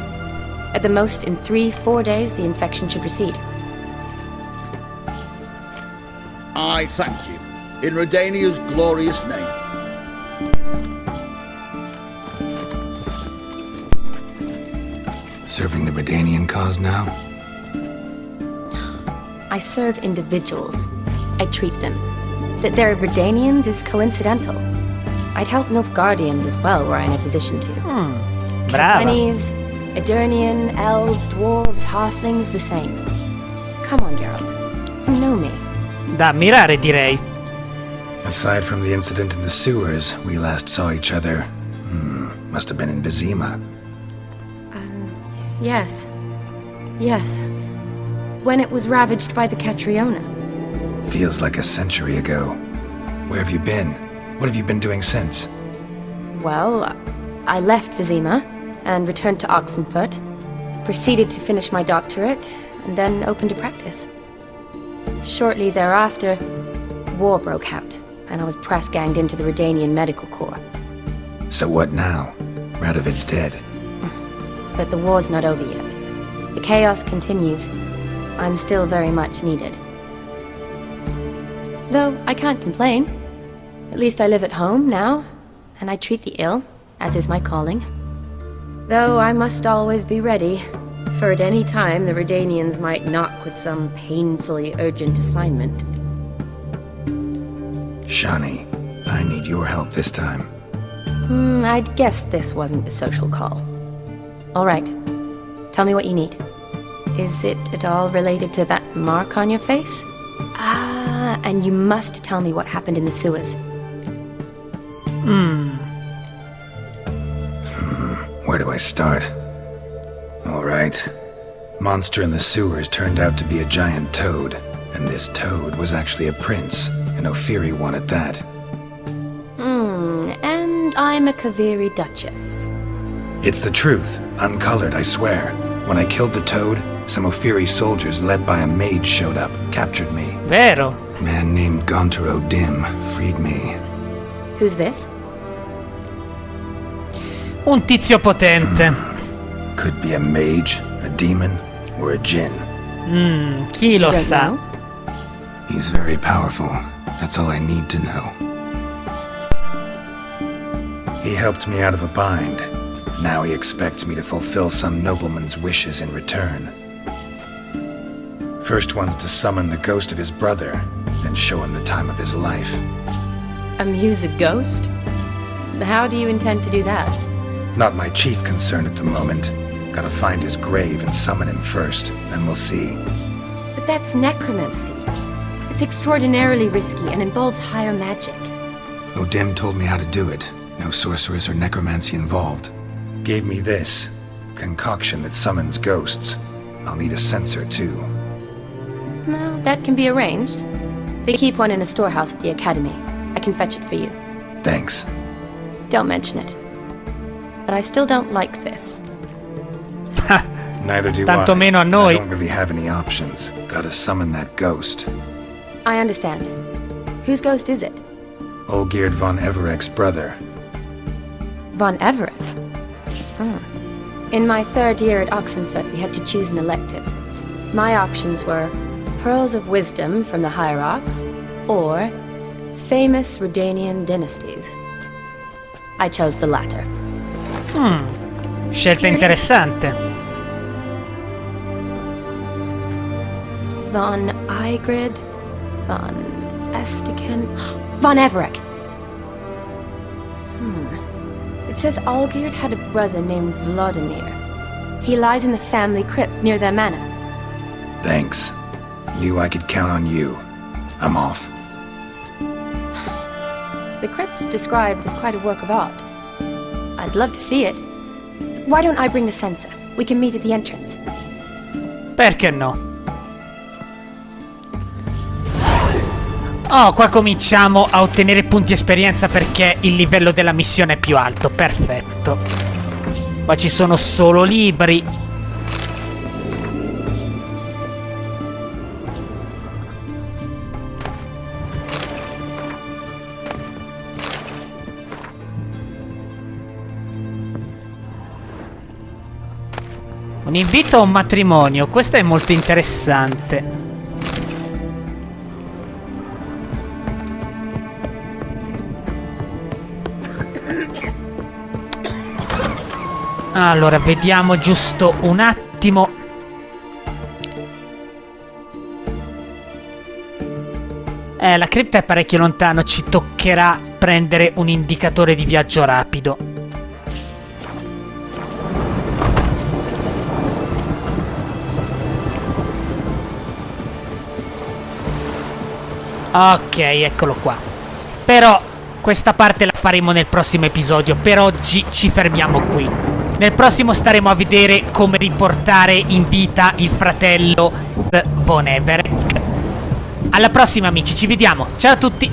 S3: At the most, in 3-4 days, the infection should recede.
S12: I thank you. In Redania's glorious name.
S2: Serving the Redanian cause now?
S3: I serve individuals. I treat them. That they're Redanians is coincidental. I'd help Nilfgaardians as well, were I in a position to.
S1: Brava.
S3: Capenese, Edirnian, elves, dwarves, halflings, the same. Come on, Geralt. You know me.
S1: Da ammirare, direi.
S2: Aside from the incident in the sewers, we last saw each other. Must have been in Vizima.
S3: Yes. Yes. When it was ravaged by the Catriona.
S2: Feels like a century ago. Where have you been? What have you been doing since?
S3: Well, I left Vizima and returned to Oxenfurt, proceeded to finish my doctorate, and then opened a practice. Shortly thereafter, war broke out, and I was press-ganged into the Redanian Medical Corps.
S2: So what now? Radovid's dead.
S3: But the war's not over yet. The chaos continues. I'm still very much needed. Though I can't complain. At least I live at home now, and I treat the ill, as is my calling. Though I must always be ready, for at any time the Redanians might knock with some painfully urgent assignment.
S2: Shani, I need your help this time.
S3: I'd guessed this wasn't a social call. All right. Tell me what you need. Is it at all related to that mark on your face? Ah, and you must tell me what happened in the sewers.
S2: Where do I start? All right. Monster in the sewers turned out to be a giant toad, and this toad was actually a prince, an Ofieri one at that.
S3: And I'm a Kaviri Duchess.
S2: It's the truth, uncolored, I swear. When I killed the toad, some Ofieri soldiers led by a mage showed up, captured me.
S1: Vero?
S2: Man named Gaunter Dimm freed me.
S3: Who's this?
S1: Un tizio potente.
S2: Could be a mage, a demon, or a djinn.
S1: Chi lo
S3: Don't
S1: sa?
S3: know.
S2: He's very powerful. That's all I need to know. He helped me out of a bind. Now he expects me to fulfill some nobleman's wishes in return. First one's to summon the ghost of his brother, then show him the time of his life.
S3: Amuse a ghost? How do you intend to do that?
S2: Not my chief concern at the moment. Gotta find his grave and summon him first, then we'll see.
S3: But that's necromancy. It's extraordinarily risky and involves higher magic.
S2: Dimm told me how to do it. No sorceress or necromancy involved. Gave me this concoction that summons ghosts. I'll need a censer too.
S3: Well, that can be arranged. They keep one in a storehouse at the academy. I can fetch it for you.
S2: Thanks.
S3: Don't mention it. But I still don't like this.
S2: Neither do
S1: Tanto
S2: I.
S1: meno a
S2: I
S1: noi.
S2: don't really have any options. Gotta summon that ghost.
S3: I understand. Whose ghost is it?
S2: Olgierd von Everecc's brother.
S3: Von Everecc? In my third year at Oxenfoot, we had to choose an elective. My options were Pearls of Wisdom from the Hierarchs, or famous Redanian dynasties. I chose the latter.
S1: Scelta interessante.
S3: Von Igrid, Von Estiken, Von Everecc. It says Olgierd had a brother named Vladimir. He lies in the family crypt near their manor.
S2: Thanks. Knew I could count on you. I'm off.
S3: The crypt's described as quite a work of art. I'd love to see it. Why don't I bring the censer? We can meet at the entrance.
S1: Perché no? Oh, qua cominciamo a ottenere punti esperienza perché il livello della missione è più alto. Perfetto. Qua ci sono solo libri. Un invito a un matrimonio. Questo è molto interessante. Allora, vediamo giusto un attimo. La cripta è parecchio lontano, ci toccherà prendere un indicatore di viaggio rapido. Ok, eccolo qua. Però questa parte la faremo nel prossimo episodio. Per oggi ci fermiamo qui. Nel prossimo staremo a vedere come riportare in vita il fratello von Everecc. Alla prossima amici, ci vediamo. Ciao a tutti.